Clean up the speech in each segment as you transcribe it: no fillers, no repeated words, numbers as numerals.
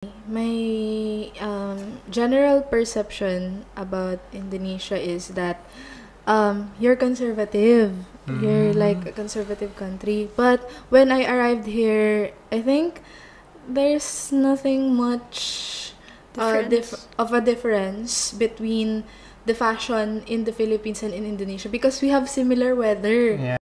My general perception about Indonesia is that you're conservative. You're like a conservative country. But when I arrived here, I think there's nothing much of a difference between the fashion in the Philippines and in Indonesia because we have similar weather. Yeah.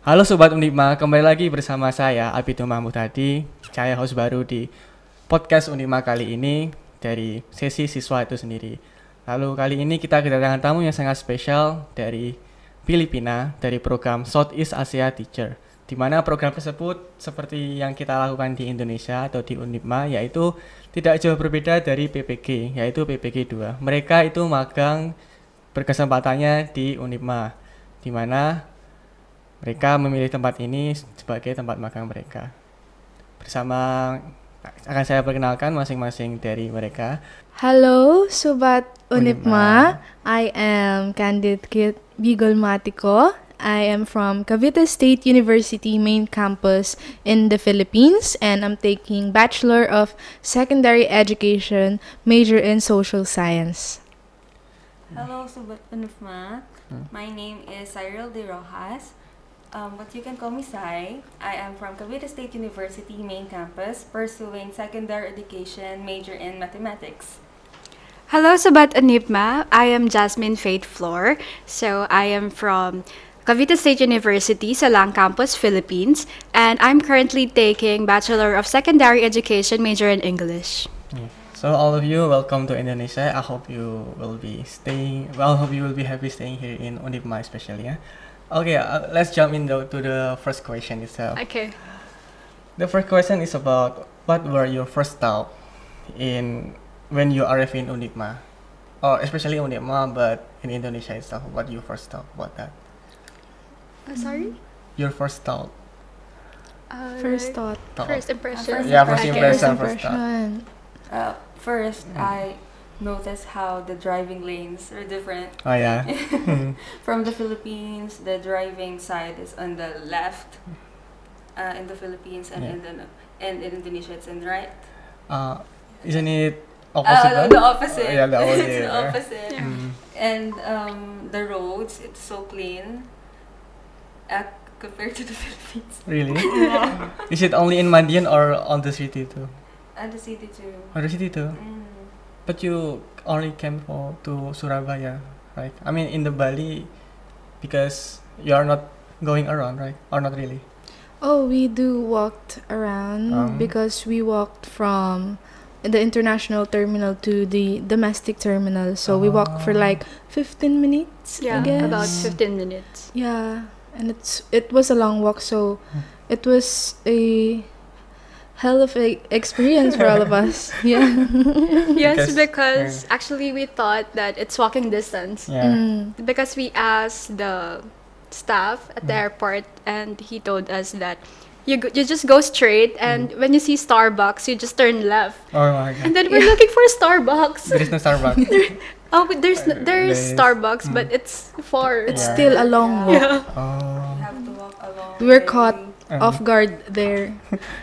Halo Sobat UNIPMA, kembali lagi bersama saya Abidul Mahmud Hadi. Saya host baru di podcast UNIPMA kali ini dari sesi siswa itu sendiri. Lalu kali ini kita kedatangan tamu yang sangat spesial dari Filipina, dari program Southeast Asia Teacher. Di mana program tersebut seperti yang kita lakukan di Indonesia atau di UNIPMA, yaitu tidak jauh berbeda dari PPG, yaitu PPG 2. Mereka itu magang berkesempatannya di UNIPMA, di mana mereka memilih tempat ini sebagai tempat magang mereka. Bersama akan saya perkenalkan masing-masing dari mereka. Halo Sobat UNIPMA, I am Candidate Bigol Matiko. I am from Cavite State University main campus in the Philippines, and I'm taking Bachelor of Secondary Education, major in Social Science. Hello Sobat UNIPMA, my name is Cyril De Rojas. But you can call me Sai. I am from Cavite State University main campus, pursuing secondary education, major in mathematics. Hello, Sobat UNIPMA. I am Jasmine Faith Floor. So I am from Cavite State University, Salang Campus, Philippines, and I'm currently taking Bachelor of Secondary Education, major in English. So all of you, welcome to Indonesia. I hope you will be happy staying here in UNIPMA especially. Yeah? Okay, let's jump into the first question itself. Okay. The first question is about what were your first thoughts when you arrived in UNIPMA, or especially UNIPMA, but in Indonesia itself. What you first thought about that? Sorry? Your first thought. First thought. First impression. First impression. First, I noticed how the driving lanes are different. Oh yeah. From the Philippines, the driving side is on the left in the Philippines, and in Indonesia it's in the right. Isn't it opposite? The opposite. Yeah, the opposite. It's the opposite. Yeah. And the roads, it's so clean compared to the Philippines. Really? Is it only in Madiun or on the city too? And the city too. On the city too. But you only came to Surabaya, right? I mean, in the Bali, because you are not going around, right? Or not really? Oh, we do walked around because we walked from the international terminal to the domestic terminal. So we walked for like 15 minutes, I guess. About 15 minutes. Yeah, and it was a long walk, so it was a hell of a experience for all of us. Yeah. Yes, because actually we thought that it's walking distance. Yeah. Because we asked the staff at the airport, and he told us that you just go straight, and when you see Starbucks, you just turn left. Oh my god. And then we're looking for Starbucks. There is no Starbucks. There's Starbucks, but it's far. It's still a long walk. Yeah. You have to walk along. We were caught off guard there.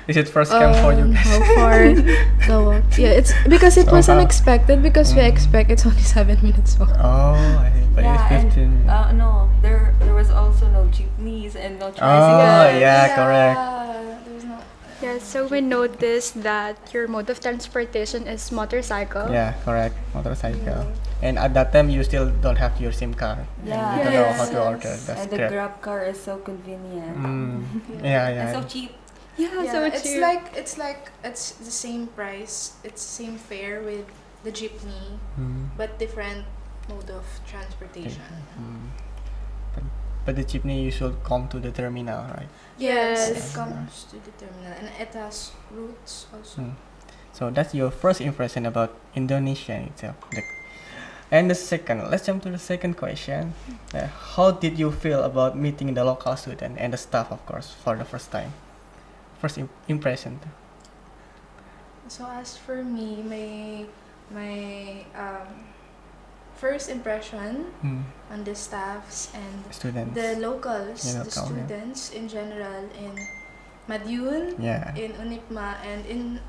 Is it first camp for you? How far the walk? Yeah, it's because it was unexpected, because we expect it's only 7 minutes walk. Oh, I think, but it's 15 minutes. No, there was also no jeepneys and no tricycles. Oh, yeah, correct. Yeah, so we noticed that your mode of transportation is motorcycle. Yeah, correct. Motorcycle. And at that time, you still don't have your SIM card. Yeah. You don't know how to order. That's And the correct. Grab car is so convenient. Yeah. And so cheap. Yeah, so it's cheap. it's the same price. It's the same fare with the jeepney, but different mode of transportation. But the jeepney you should come to the terminal, right? Yes, Yes. it comes to the terminal, and it has routes also. So that's your first impression about Indonesia itself. And the second, let's jump to the second question. How did you feel about meeting the local student and the staff, of course, for the first time? First impression. So as for me, my first impression on the staffs and Students. the locals, Yeah, the local, yeah. students in general in Madiun, Yeah. in UNIPMA, and in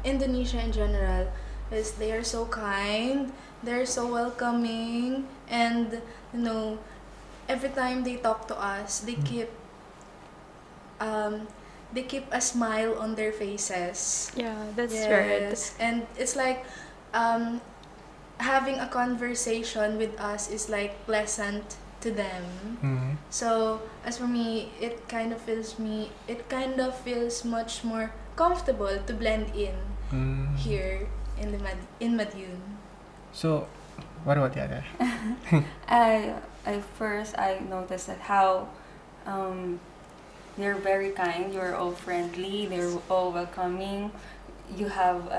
Indonesia in general, is they are so kind, they're so welcoming, and you know, every time they talk to us, they keep a smile on their faces. Yeah, that's Yes, and it's like having a conversation with us is like pleasant to them. So as for me, it kind of feels much more comfortable to blend in here in in Madiun. So, what about the other? I first noticed that how they're very kind. You're all friendly. They're all welcoming. You have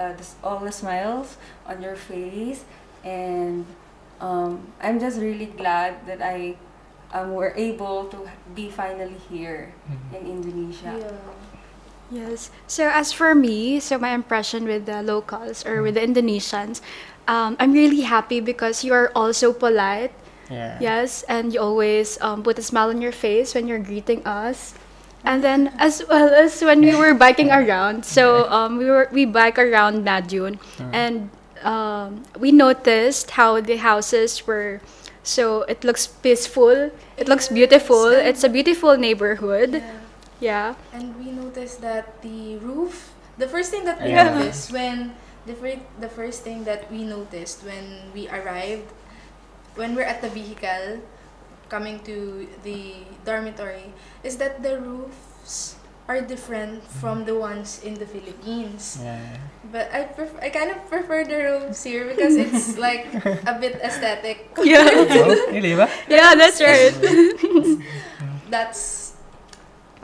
all the smiles on your face, and I'm just really glad that I were able to be finally here in Indonesia. Yes. So as for me, so my impression with the locals or with the Indonesians, I'm really happy because you are also polite. Yeah. Yes, and you always put a smile on your face when you're greeting us. And then as well as when we were biking around, so we bike around Madiun, and we noticed how the houses were. So it looks peaceful. It looks beautiful. It's a beautiful neighborhood. Yeah. And we noticed that the roof. The first thing that we Yeah. noticed when the first thing that we noticed when we arrived, when we're at the vehicle coming to the dormitory, is that the roofs are different from the ones in the Philippines. Yeah. But I kind of prefer the roofs here because it's like a bit aesthetic. Yeah. Oh, really ba? Yeah, that's right. That's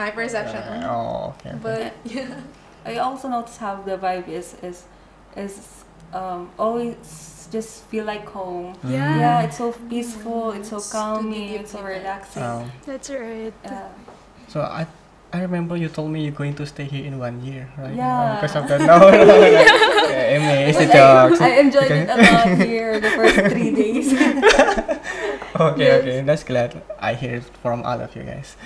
my perception. Oh, okay. But yeah. I also noticed how the vibe is always just feel like home. Yeah. Yeah, it's so peaceful, it's so It's calming, to it's so the deep relaxing. That's right. So I remember you told me you're going to stay here in 1 year, right? Yeah. Because of the it's a joke. I enjoyed it a lot here the first 3 days. Okay, that's glad I hear it from all of you guys.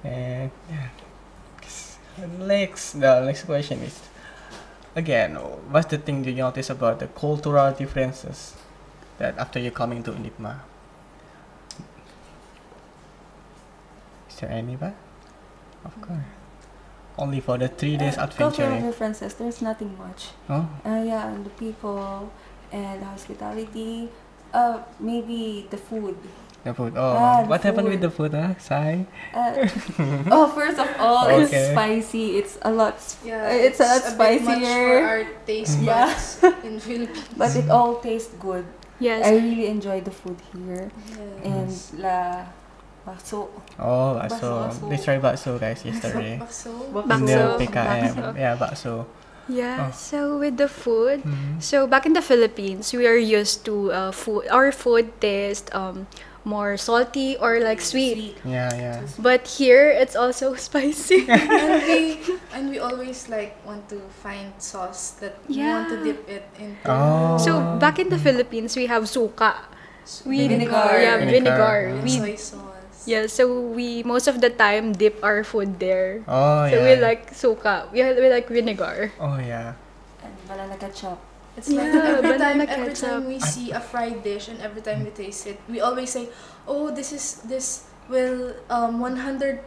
And yeah, the next question is, again, what's the thing you notice about the cultural differences that after you coming to UNIPMA? Is there any, ba? Of course. Only for the 3 days Cultural adventuring. differences, there's nothing much. Oh, Yeah, and the people and the hospitality. Maybe the food. the food. Ah, Oh, the what happened with food. the food, Sai? First of all, Okay. it's spicy. It's a lot. Yeah, It's a lot bit much for spicier. our taste Yeah. buds in Philippines. But it all tastes good. Yes. I really enjoy the food here. Yeah. And la bakso. Oh, bakso. Bakso. They tried bakso, guys, yesterday. Bakso. In the Bakso. PKM. Bakso. Yeah, bakso. Yeah. Oh. So with the food, so back in the Philippines, we are used to food. Our food taste more salty or like sweet. Yeah. But here it's also spicy. and we always like want to find sauce that we want to Yeah. dip it into. Oh. So back in the Philippines, we have suka. Vinegar. Yeah, Vinegar. And vinegar. soy sauce. Yeah, so we most of the time dip our food there. Oh, So yeah. we like suka. We like vinegar. Oh, yeah. And banana ketchup. It's like Yeah, every banana time ketchup. we see a fried dish and every time we taste it, we always say, "Oh, this will 100%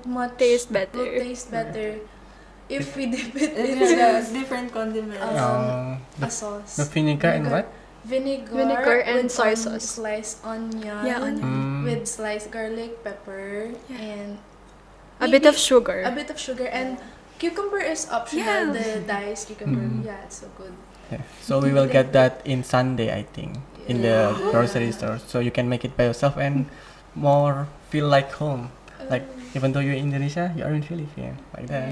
much Taste better. will taste better if we dip it It's into different condiments. a sauce." The vinegar and what? Vinegar and with soy sauce. sliced onion. Yeah, onion. With sliced garlic, pepper, and A bit of maybe sugar. a bit of sugar, and cucumber is optional. Yeah. The diced cucumber, yeah, it's so good. Yeah. So we will get that in Sunday, I think, in the grocery store. So you can make it by yourself and more feel like home. Like even though you're in Indonesia, you are in Philippines, like that.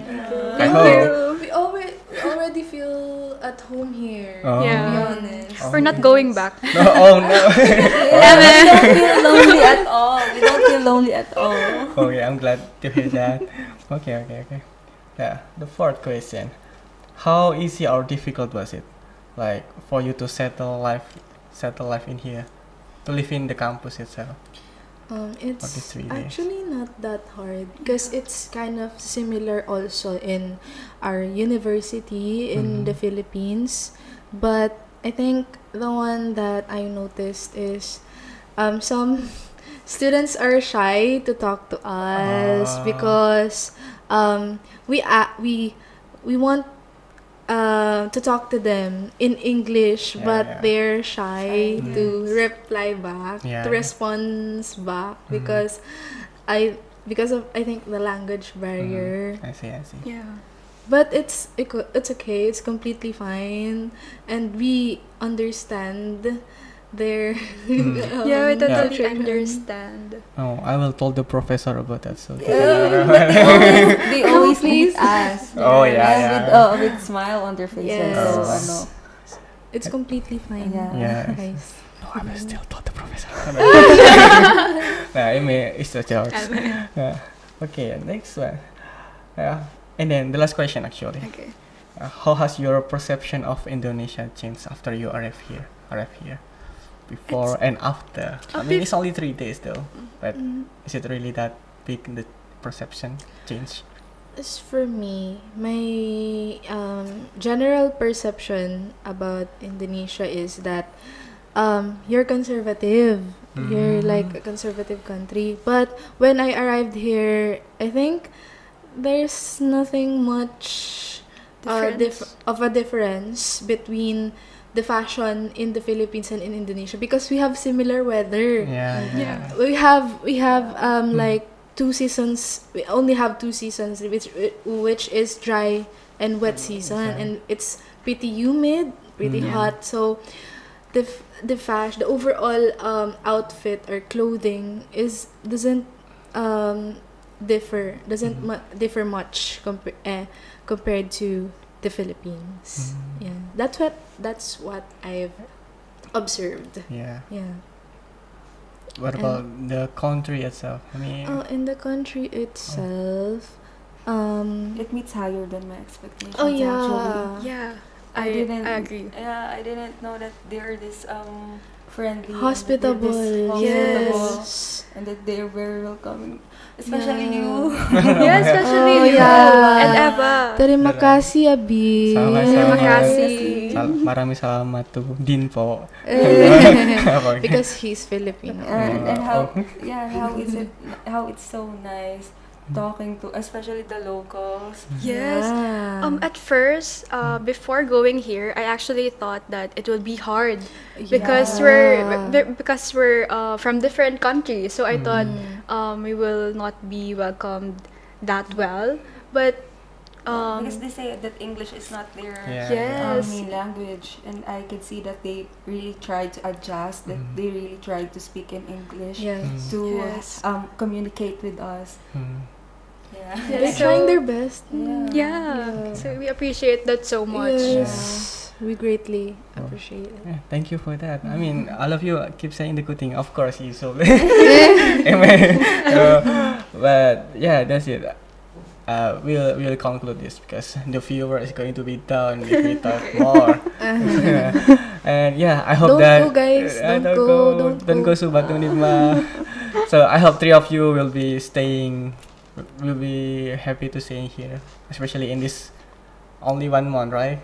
I hope. We already feel at home here. Oh. To be Yeah. honest. We're not going back. No, oh no. We don't feel lonely at all. We don't feel lonely at all. Okay, I'm glad to hear that. Okay. Yeah, the fourth question. How easy or difficult was it? Like for you to settle life settle life in here, to live in the campus itself? It's these 3 days? actually not that hard because it's kind of similar also in our university in the Philippines. But I think the one that I noticed is some students are shy to talk to us because we want to talk to them in English, but they're shy to reply back, to respond back because I think the language barrier. I see. Yeah. But it's okay. It's completely fine, and we understand their. Yeah, we totally culture. understand. Oh, I will tell the professor about that. So They always meet us. Oh, yeah. With smile on their faces. Yes. So, ano. It's completely fine. Yeah. Guys. no, I will still tell the professor. Nah, it's a joke. Okay, next one. And then the last question actually. Okay. How has your perception of Indonesia changed after you arrive here? Before and after. I mean, it's only 3 days though. But is it really that big, the perception change? As for me, my general perception about Indonesia is that you're conservative. You're like a conservative country. But when I arrived here, I think there's nothing much of a difference between the fashion in the Philippines and in Indonesia because we have similar weather. Yeah. We have like 2 seasons. We only have 2 seasons, which is dry and wet season, and it's pretty humid, pretty hot. So the overall outfit or clothing doesn't differ much compared to the Philippines. Yeah, that's what I've observed. Yeah. Yeah. What about the country itself? I mean, In the country itself, It meets higher than my expectations. oh yeah, Actually. Yeah. I didn't agree. Yeah, I didn't know that they are this friendly, hospitable. and that they're this hospitable, Yes. and that they're very welcoming, especially you. Yeah, especially Oh, you yeah. and Eva. Terima kasih, Abi. Sama-sama. Terima kasih. Maraming salamat to Din po. Because he's Filipino. And how it's so nice talking to especially the locals. Yes. Yeah. At first, before going here, I actually thought that it would be hard because we're from different countries. So I thought we will not be welcomed that well. But Because they say that English is not their Yes. main language, and I can see that they really try to adjust. That they really try to speak in English Yes. to Yes. communicate with us. Yeah. They're So- trying their best. yeah. So we appreciate that so much. Yes. We greatly appreciate it. Yeah, thank you for that. I mean, all of you keep saying the good thing. Of course, you so. But yeah, that's it. We'll conclude this because the viewer is going to be down if we talk more. And yeah, I hope Don't go, guys. Don't go Sobat UNIPMA. So I hope 3 of you will be staying. Will be happy to stay here, especially in this only 1 month, right?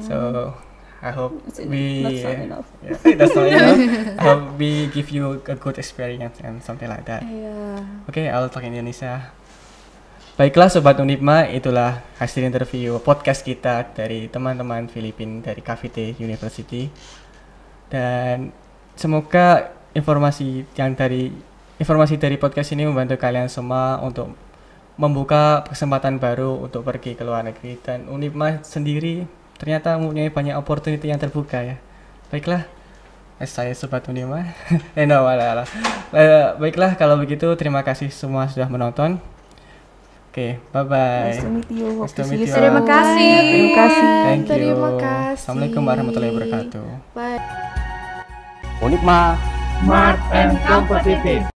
So I hope That's not enough. Yeah, that's not enough. I hope we give you a good experience and something like that. Yeah. Okay, I'll talk in Indonesia. Baiklah Sobat UNIPMA, itulah hasil interview podcast kita dari teman-teman Filipina dari Cavite University. Dan semoga informasi dari podcast ini membantu kalian semua untuk membuka kesempatan baru untuk pergi ke luar negeri. Dan UNIPMA sendiri ternyata mempunyai banyak opportunity yang terbuka ya. Baiklah, saya Sobat UNIPMA. Baiklah, kalau begitu terima kasih semua sudah menonton. Oke, bye-bye. Nice to meet you. Hope Nice to to see meet you you. soon. Terima kasih. Terima kasih. Thank you. Terima kasih. Assalamualaikum warahmatullahi wabarakatuh. Bye. UNIPMA Smart and competitive.